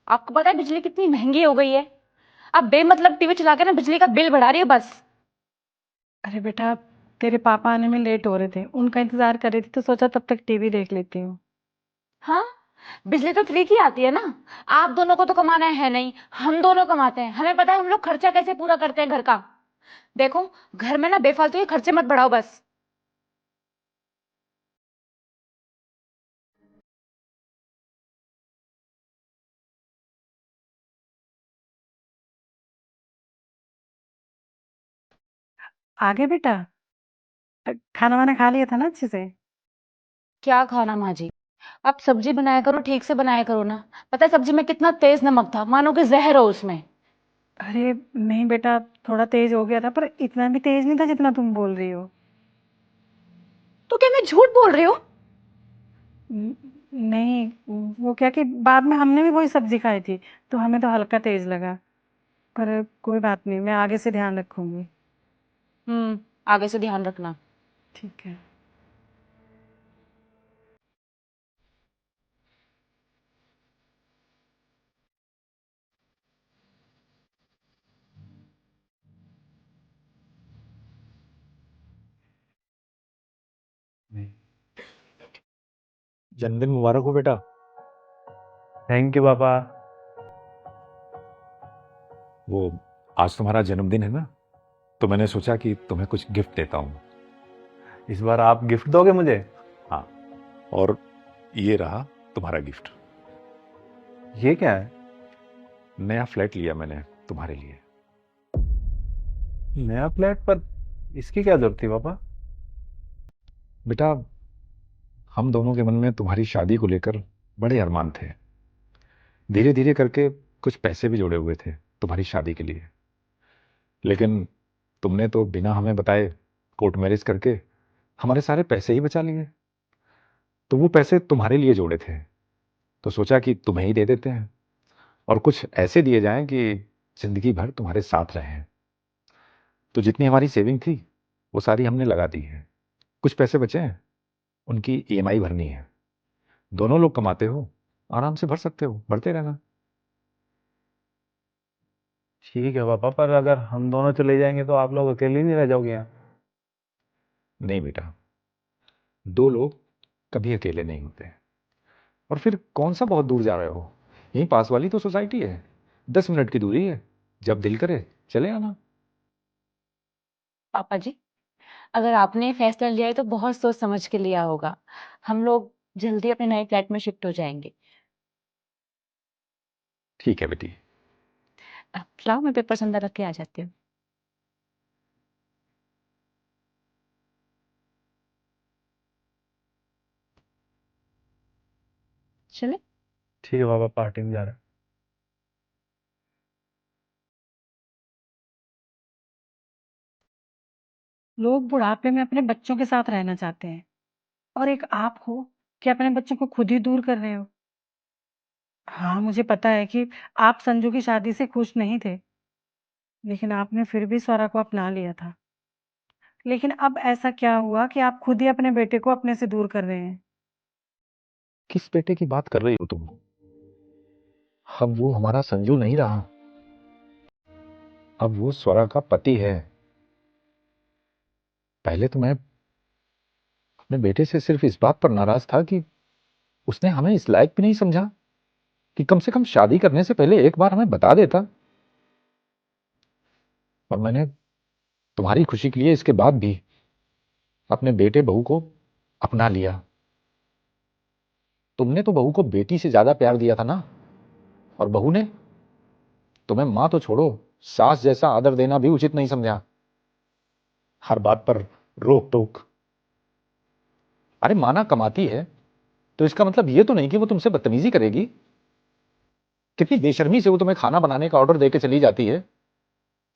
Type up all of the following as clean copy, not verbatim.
आपको पता है बिजली कितनी महंगी हो गई है? आप बेमतलब टीवी चला के ना बिजली का बिल बढ़ा रही है बस। अरे बेटा, तेरे पापा आने में लेट हो रहे थे, उनका इंतजार कर रही थी तो सोचा तब तक टीवी देख लेती हूँ। हाँ, बिजली तो फ्री की आती है ना। आप दोनों को तो कमाना है नहीं, हम दोनों कमाते हैं, हमें पता है हम लोग खर्चा कैसे पूरा करते हैं घर का। देखो, घर में ना बेफालतू के खर्चे मत बढ़ाओ बस। आगे बेटा, खाना वाना खा लिया था ना अच्छे से? क्या खाना माँ जी? आप सब्जी बनाया करो, ठीक से बनाया करो ना। पता है सब्जी में कितना तेज नमक था, मानो कि जहर हो उसमें। अरे नहीं बेटा, थोड़ा तेज हो गया था, पर इतना भी तेज नहीं था जितना तुम बोल रही हो। तो क्या मैं झूठ बोल रही हूँ? न- नहीं, वो क्या कि बाद में हमने भी वही सब्जी खाई थी, तो हमें तो हल्का तेज लगा। पर कोई बात नहीं, मैं आगे से ध्यान रखूंगी। आगे से ध्यान रखना। ठीक है। नहीं। जन्मदिन मुबारक हो बेटा। थैंक यू पापा। वो आज तुम्हारा जन्मदिन है ना, तो मैंने सोचा कि तुम्हें कुछ गिफ्ट देता हूँ। इस बार आप गिफ्ट दोगे मुझे? हाँ, और ये रहा तुम्हारा गिफ्ट। ये क्या है? नया फ्लैट लिया मैंने तुम्हारे लिए। नया फ्लैट? पर इसकी क्या जरूरत थी पापा? बेटा, हम दोनों के मन में तुम्हारी शादी को लेकर बड़े अरमान थे। धीरे धीरे करके कुछ पैसे भी जोड़े हुए थे तुम्हारी शादी के लिए, लेकिन तुमने तो बिना हमें बताए कोर्ट मैरिज करके हमारे सारे पैसे ही बचा लिए। तो वो पैसे तुम्हारे लिए जोड़े थे, तो सोचा कि तुम्हें ही दे देते हैं, और कुछ ऐसे दिए जाएं कि जिंदगी भर तुम्हारे साथ रहें। तो जितनी हमारी सेविंग थी वो सारी हमने लगा दी है। कुछ पैसे बचे हैं, उनकी ईएमआई भरनी है। दोनों लोग कमाते हो, आराम से भर सकते हो, भरते रहना। ठीक है पापा, पर अगर हम दोनों चले जाएंगे तो आप लोग अकेले नहीं रह जाओगे यहाँ? नहीं बेटा, दो लोग कभी अकेले नहीं होते। और फिर कौन सा बहुत दूर जा रहे हो? यहीं पास वाली तो सोसाइटी है, 10 मिनट की दूरी है। जब दिल करे चले आना। पापा जी, अगर आपने ये फैसला लिया है तो बहुत सोच समझ के लिया होगा। हम लोग जल्दी अपने नए फ्लैट में शिफ्ट हो जाएंगे। ठीक है बेटी। लाओ, मैं पेपर्स अंदर रख के आ जाती हूँ। चले। ठीक है पापा, पार्टी में जा रहे हैं। लोग बुढ़ापे में अपने बच्चों के साथ रहना चाहते हैं, और एक आप हो कि अपने बच्चों को खुद ही दूर कर रहे हो। हाँ, मुझे पता है कि आप संजू की शादी से खुश नहीं थे, लेकिन आपने फिर भी स्वरा को अपना लिया था। लेकिन अब ऐसा क्या हुआ कि आप खुद ही अपने बेटे को अपने से दूर कर रहे हैं? किस बेटे की बात कर रही हो तुम? अब वो हमारा संजू नहीं रहा, अब वो स्वरा का पति है। पहले तो मैं अपने बेटे से सिर्फ इस बात पर नाराज था कि उसने हमें इस लायक भी नहीं समझा कि कम से कम शादी करने से पहले एक बार हमें बता देता। और मैंने तुम्हारी खुशी के लिए इसके बाद भी अपने बेटे बहू को अपना लिया। तुमने तो बहू को बेटी से ज्यादा प्यार दिया था ना, और बहू ने तुम्हें मां तो छोड़ो, सास जैसा आदर देना भी उचित नहीं समझा। हर बात पर रोक टोक। अरे माना कमाती है तो इसका मतलब ये तो नहीं कि वो तुमसे बदतमीजी करेगी। कितनी बेशर्मी से वो तुम्हें खाना बनाने का ऑर्डर देके चली जाती है।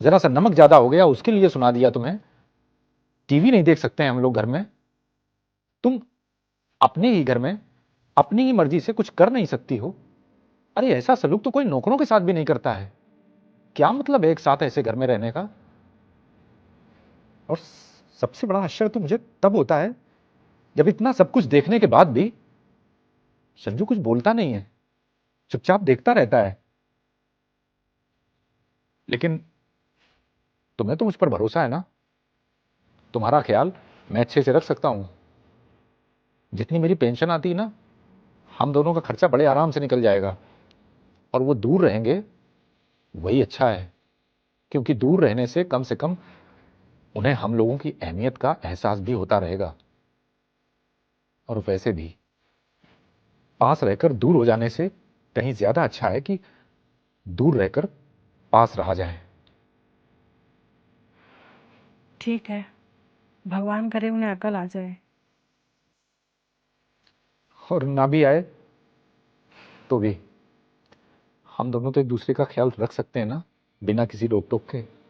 जरा सा नमक ज्यादा हो गया उसके लिए सुना दिया तुम्हें। टीवी नहीं देख सकते हैं हम लोग घर में, तुम अपने ही घर में अपनी ही मर्जी से कुछ कर नहीं सकती हो। अरे ऐसा सलूक तो कोई नौकरों के साथ भी नहीं करता है। क्या मतलब है एक साथ ऐसे घर में रहने का? और सबसे बड़ा आश्चर्य तो मुझे तब होता है जब इतना सब कुछ देखने के बाद भी संजू कुछ बोलता नहीं है, चुपचाप देखता रहता है। लेकिन तुम्हें तो मुझ पर भरोसा है ना? तुम्हारा ख्याल मैं अच्छे से रख सकता हूं। जितनी मेरी पेंशन आती है ना, हम दोनों का खर्चा बड़े आराम से निकल जाएगा। और वो दूर रहेंगे वही अच्छा है, क्योंकि दूर रहने से कम उन्हें हम लोगों की अहमियत का एहसास भी होता रहेगा। और वैसे भी पास रहकर दूर हो जाने से कहीं ज्यादा अच्छा है कि दूर रहकर पास रहा जाए। ठीक है, भगवान करे उन्हें अकल आ जाए। और ना भी आए तो भी हम दोनों तो एक दूसरे का ख्याल रख सकते हैं ना, बिना किसी रोक टोक के।